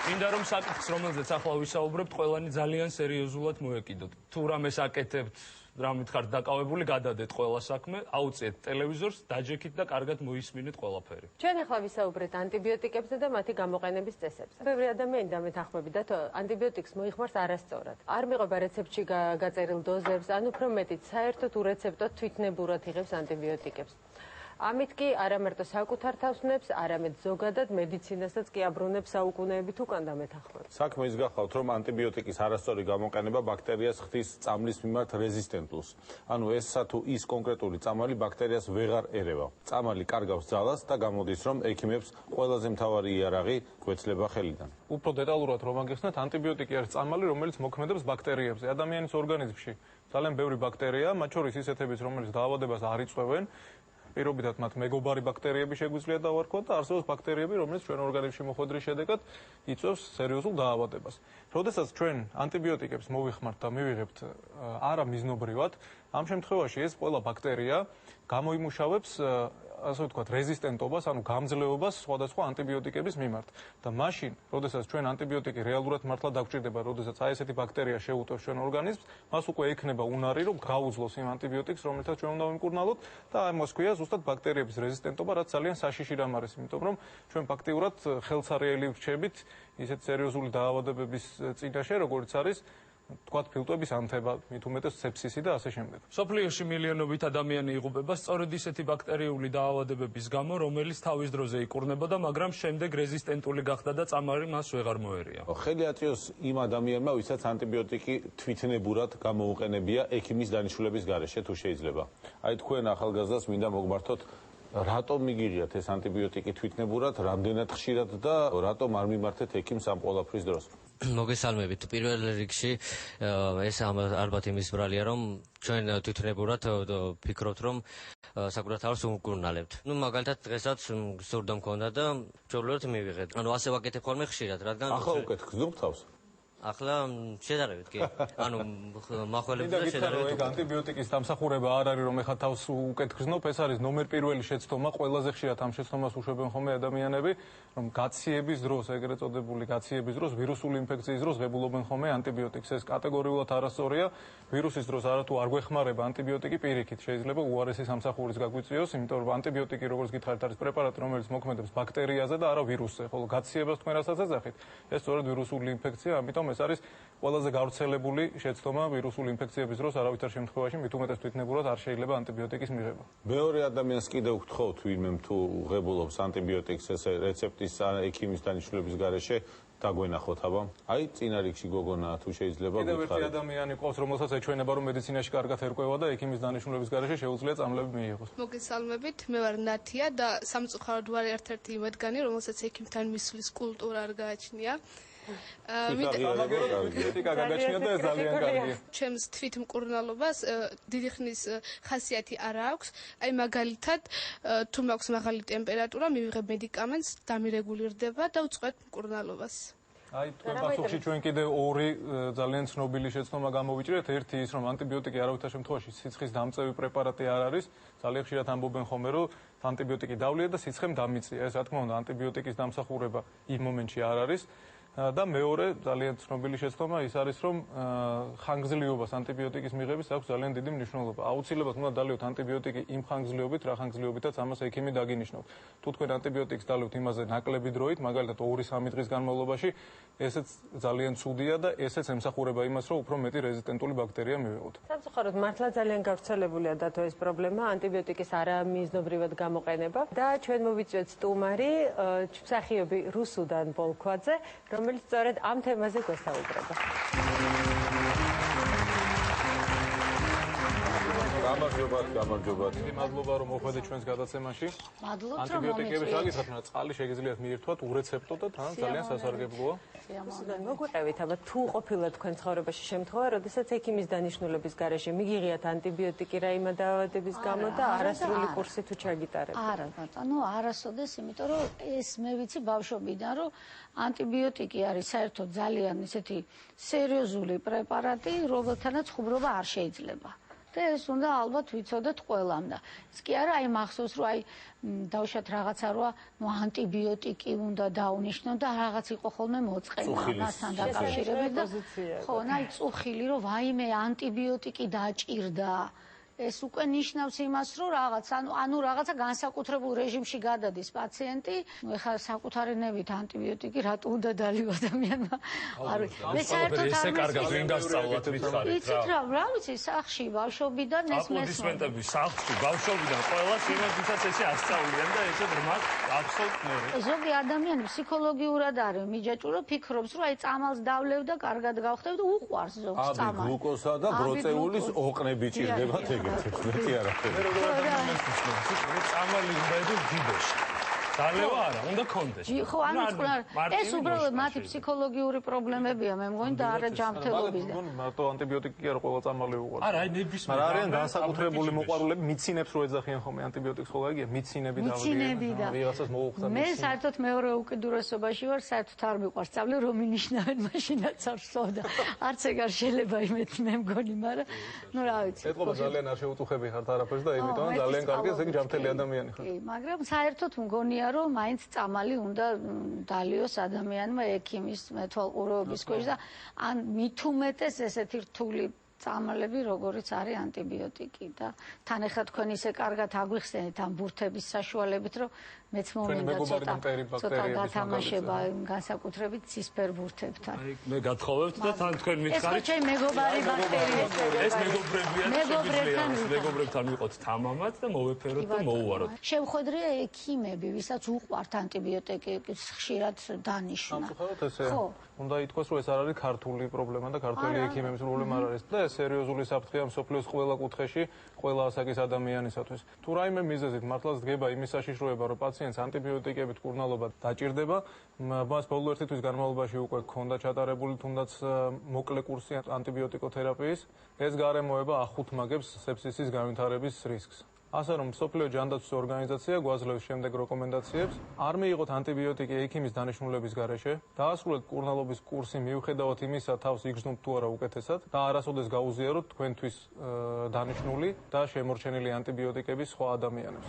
მინდა რომ საკითხს, რომელზეც ახლა ვისაუბრებთ, ყველანი ძალიან სერიოზულად მოეკიდოთ. თუ რამეს აკეთებთ, რა მითხართ დაკავებული, გადადეთ ყველა საქმე, აუწიეთ ტელევიზორს, დაჯექით და კარგად მოისმინეთ ყველაფერი. ჩვენ ახლა ვისაუბრეთ ანტიბიოტიკებზე და მათი გამოყენების წესებზე. ბევრი ადამიანი დამეთანხმებით, ანტიბიოტიკს მოიხმარს არასწორად. არ მიიღება რეცეპტში გაწერილ დოზებს, ან უფრო მეტიც, საერთოდ ურეცეპტოდ თვითნებურად იღებს ანტიბიოტიკებს. ამით კი არა მარტო საკუთარ თავს ნებს, არამედ ზოგადად მედიცინასაც კი აბრუნებს საუკუნეებით უკან დამეთანხმებით. საქმე ის გახავთ, რომ ანტიბიოტიკის არასწორი გამოყენება ბაქტერიას ხდის წამლის მიმართ რეზისტენტულს. ანუ ესა თუ ის კონკრეტული წამალი ბაქტერიას ვეღარ ერევა. წამალი კარგავს ძალას და გამოდის, რომ ექიმებს ყველაზე მთავარი იარაღი გვეცლება ხელიდან. უფრო დეტალურად რომ აგეხსნათ, ანტიბიოტიკი არის წამალი, რომელიც მოქმედებს ბაქტერიებზე. ადამიანის ორგანიზმში ძალიან ბევრი ბაქტერიაა, მათ შორის ისეთებიც, რომელიც დაავადებას არ იწვევენ. პირობითად მათ მეგობარი ბაქტერიები შეგვიძლია დავარქვათ და არსებობს ბაქტერიები, რომელიც ჩვენ ორგანიზმში მოხვედრის შედეგად იწვევს სერიოზულ დაავადებას. როდესაც ჩვენ ანტიბიოტიკებს მოვიხმართ და მივიღებთ არა მიზნობრივად, ამ შემთხვევაში ეს ყველა ბაქტერია გამოიმუშავებს ასე ვთქვათ, რეზისტენტობას, ანუ გამძლეობას სხვადასხვა ანტიბიოტიკების მიმართ. და მაშინ, როდესაც ჩვენ ანტიბიოტიკი რეალურად მართლა დაგვჭირდება, როდესაც აი ესეთი ბაქტერია შეუტევს ჩვენ ორგანიზმს, მას უკვე ექნება უნარი, რომ გაუძლოს იმ ანტიბიოტიკს, რომელთაც ჩვენ უნდა ვიმკურნალოთ და ამას ქვია ზუსტად ბაქტერიების რეზისტენტობა, რაც ძალიან საშიში რამ არის, იმიტომ რომ ჩვენ ფაქტიურად ხელსარიელი ვრჩებით ისეთ სერიოზული დაავადებების წინაშე, როგორც არის თქვათ ფილტვების ანთება, მით უმეტეს სეფსისი და ასე შემდეგ. სოფლიოში მილიონობით ადამიანი იღუპება სწორედ ისეთი ბაქტერიული დაავადებების გამო, რომელიც თავის დროზე იკურნებოდა, მაგრამ შემდეგ რეზისტენტული გახდა და წამალი მას ვეღარ მოერია. ხელი აწიოს იმ ადამიანმა, ვისაც ანტიბიოტიკი თვითნებურად გამოუყენებია ექიმის დანიშნულების გარეშე, თუ შეიძლება. აი თქვენ ახალგაზრდას მინდა მოგმართოთ, რატომ მიგიღიათ ეს ანტიბიოტიკი თვითნებურად, რამდენად ხშირად და რატომ არ მიმართეთ ექიმს ამ ყველაფრის დროს? მოგესალმებით. პირველ რიგში ეს ალბათ იმის ბრალია, რომ ჩვენ თვითნებურად ფიქრობთ, რომ საკუთარ თავს უმკურნალებთ. მაგალითად დღესაც სურდა მქონდა და ჩვეულებრივად მივიღეთ. ანუ ასე ვაკეთებ ხოლმე ხშირად, რადგან ახლა უკეთ გზნობ თავს? ახლა შედარებით კი. ანუ მახველებზე შედარებით. ეგ ანტიბიოტიკის დამსახურება არ არის, რომ ეხა თავს უკეთ გზნობ, ეს არის ნომერ პირველი შეცდომა, ყველაზე ხშირად ამ შეცდომას უშვებენ ხოლმე ადამიანები, რომ გაციების დროს, ეგრეთ წოდებული გაციების დროს, ვირუსული ინფექციის დროს ღებულობენ ხოლმე ანტიბიოტიკს. ეს კატეგორიულად არასწორია. ვირუსის დროს არათუ არ გვეხმარება ანტიბიოტიკი, პირიქით შეიძლება უარესი სამსახურის გაგვიწიოს, იმიტომ რომ ანტიბიოტიკი, როგორც გითხარით, არის პრეპარატი, რომელიც მოქმედებს ბაქტერიაზე და არა ვირუსზე, ხოლო გაციებას თქვენ რასაც ეძახით, ეს სწორედ ვირუსული ინფექცია, ამიტომ ეს არის ყველაზე გავრცელებული შეცდომა ვირუსული ინფექციების დროს არავითარ შემთხვევაში მით უმეტეს თვითნებურად არ შეიძლება ანტიბიოტიკის მიღება. მეორე ადამიანს კიდევ ვთხოვთ ვინმე თუ ღებულობს ანტიბიოტიკს ესე რეცეპტის ექიმის დანიშნულების გარეშე დაგვენახოთ აბა. აი წინა რიგში გოგონა თუ შეიძლება კიდევ ერთი ადამიანი ყავს, რომელსაც ეჩვენება რომ მედიცინაში კარგად ერკვევა და ექიმის დანიშნულების გარეშე შეუძლია წამლები მიიღოს. მოგესალმებით, მე ვარ ნათია და სამწუხაროდ ვარ ერთ-ერთი იმადგანი, რომელსაც ექიმთან მისვლის კულტურა არ გააჩნია. ჩემს თვითმკურნალობას დიდი ხნის ხასიათი არ აქვს. აი მაგალითად, თუ მაქვს მაღალი ტემპერატურა, მივიღებ მედიკამენტს, დამირეგულირდება და ვწყვეტ მკურნალობას. აი თქვენ პასუხში ჩვენ კიდევ ორი ძალიან ცნობილი შეცდომა გამოვიჭრეთ. ერთი ის, რომ ანტიბიოტიკი არავითარ შემთხვევაში სიცხის დამწევი პრეპარატი არ არის. ძალიან ხშირად ამბობენ ხოლმე, რომ ანტიბიოტიკი დავლია და სიცხემ დამიწია. ეს რა თქმა უნდა ანტიბიოტიკის დამსახურება იმ მომენტში არ არის. და მეორე ძალიან ცნობილი შეცდომა ის არის, რომ ხანგრძლივობას ანტიბიოტიკის მიღების აქვს ძალიან დიდი მნიშვნელობა. აუცილებლად უნდა დალევთ ანტიბიოტიკი იმ ხანგრძლივობით, რა ხანგრძლივობითაც ამას ექიმი დაგინიშნოთ. თუ თქვენ ანტიბიოტიკს დალევთ იმაზე ნაკლები დროით, მაგალითად 2-3 დღის განმავლობაში, ესეც ძალიან ცუდია და ესეც ემსახურება იმას, რომ უფრო მეტი რეზისტენტული ბაქტერია მივიღოთ. სამწუხაროდ მართლა ძალიან გავრცელებულია დათო ეს პრობლემა, ანტიბიოტიკის არამიზნობრივად გამოყენება და ჩვენ მოვიწვიეთ სტუმარი, მსახიობი რუსუდან ბოლქვაძე, რომელიც სწორედ ამ თემაზე გვესაუბრება. გამარჯობათ. მადლობა რომ მოხვედით ჩვენს გადაცემაში. მადლობთ რომ ანტიბიოტიკების რაგისად, მაგრამ წყალი შეგიძლიათ მიირთვათ ურეცეპტო და თან ძალიან სასარგებლოა. მოგვიყევით, აბა თუ ყოფილა თქვენ ცხოვრებაში შემთხვევა, როდესაც ექიმის დანიშნულების გარეშე მიგიღიათ ანტიბიოტიკი რაიმე დაავადების გამო და არასრული კურსი თუ ჩაგიტარებთ? არა, ბატონო, არასოდეს, იმიტომ რომ ეს მე ვიცი ბავშვობიდან, რომ ანტიბიოტიკი არის საერთოდ ძალიან ისეთი სერიოზული პრეპარატი, რომელთანაც ხუმრობა არ შეიძლება. და ეს უნდა ალბათ ვიცოდეთ ყველამ და ის კი არა აი მახსოვს რომ აი დავუშვათ რაღაცა რომ ანტიბიოტიკი უნდა დაუნიშნონ და რაღაც იყო ხოლმე მოწყენა მასთან დაკავშირებით და ხო აი წუხილი რომ ვაიმე ანტიბიოტიკი დაჭირდა ეს უკვე ნიშნავს იმას, რომ რაღაც, ანუ რაღაცა განსაკუთრებულ რეჟიმში გადადის პაციენტი, ნუ ეხლა საკუთარი ნებით ანტიბიოტიკი რატო უნდა დალიო ადამიანმა? არ ვიცი. მე საერთოდ არ ესე კარგად ვინ გასწავლათ ვითხარით რა. იცით რა ვიცი, სახლში ბავშვობიდან ეს მესმოდა. აპლოდისმენტები სახლში ბავშვობიდან ყველას იმასაც ესე ასწავლიან და ესე რმად აბსოლუტ მე. ზოგი ადამიანი ფსიქოლოგიურად არის მიჯაჭვრო, ფიქრობს, რომ აი წამალს დავლევ და კარგად გავხდებ და უყვარს ზოგს წამალი. აბი გლუკოზა და ბროწეულის ოყნები ჭირდებათ ეგ. მეტი არაფერი. წამალი უნდა იყოს ჯიბეში. დალევა არა, უნდა კონდეს. ხო, ანუ ეს უბრალოდ მათი ფსიქოლოგიური პრობლემებია, მე მგონი და არა ჯანმრთელობის და. მარტო ანტიბიოტიკი კი არა, ყველა წამალი უყვარს. არა, აი ნებისმიერ. მაგრამ არიან განსაკუთრებული მოყვარულები, მიცინებს რო ეძახიან ხოლმე ანტიბიოტიკს ხოლმე ეგია, მიცინები დავიღებ. ვიღაცას მოუხდა. მე საერთოდ მეორე უკიდურესობაში ვარ, საერთოდ არ მიყვარს წავლე, რომ მინიშნავენ მაშინაც არ ვსვავდა. არც ეგ არ შეიძლება იმეთ მე მგონი, მაგრამ ნუ რა ვიცი. ეთყობა ძალიან არ შეუწუხები ხართ არაფერს და იმიტომ ძალიან კარგი ეს ეგ ჯანმრთელი ადამიანი ხარ. კი, მაგრამ საერთოდ მგონია რომ მაინც წამალი უნდა დალიოს ადამიანმა ექიმის მეთვალყურეობის ქვეშ და ან მით უმეტეს ესეთი რთული წამალები, როგორიც არის ანტიბიოტიკი და თან ახლა თქვენ ისე კარგად აგვიხსენეთ ამ ბურთების საშუალებით, რომ მეც მომინდა ცოტა გათამაშება განსაკუთრებით ცისფერ ბურთებთან. მე გათხოვებთ და თან თქვენ მითხარით. ეს ჩემი მეგობარი ბაქტერიაა. ეს მეგობრებია, მეგობრებთან ვიყოთ თამამად და მოვეფეროთ და მოუვაროთ. შევხვედრია ექიმები, ვისაც უყვართ ანტიბიოტიკი, ხშირად დანიშნა. სამწუხაროდ ესე. უნდა ითქვას, რომ ეს არ არის ქართული პრობლემა და ქართული ექიმების პრობლემა არ არის და ეს სერიოზული საფრთხეა მსოფლიოს ყველა კუთხეში, ყველა ასაკის ადამიანისათვის. თუ რაიმე მიზეზით მართლაც დგება იმის საშიშროება, რომ პაციენტს ანტიბიოტიკებით კურნალობა დაჭირდება, მას ბოლო ერთი თვის განმავლობაში უკვე ჰქონდა ჩატარებული თუნდაც მოკლე კურსი ანტიბიოტიკოთერაპიის, ეს გარემოება ახუთმაგებს სეფსისის განვითარების რისკს. ასე რომ მსოფლიო ჯანდაცვის ორგანიზაცია გვაძლევს შემდეგ რეკომენდაციებს, არ მიიღოთ ანტიბიოტიკი ექიმის დანიშნულების გარეშე, დაასრულეთ კურნალობის კურსი მიუხედავად იმისა, თავს იგრძნობთ თუ არა უკეთესად და არასოდეს გაუზიაროთ თქვენთვის დანიშნული და შემორჩენილი ანტიბიოტიკების სხვა ადამიანებს.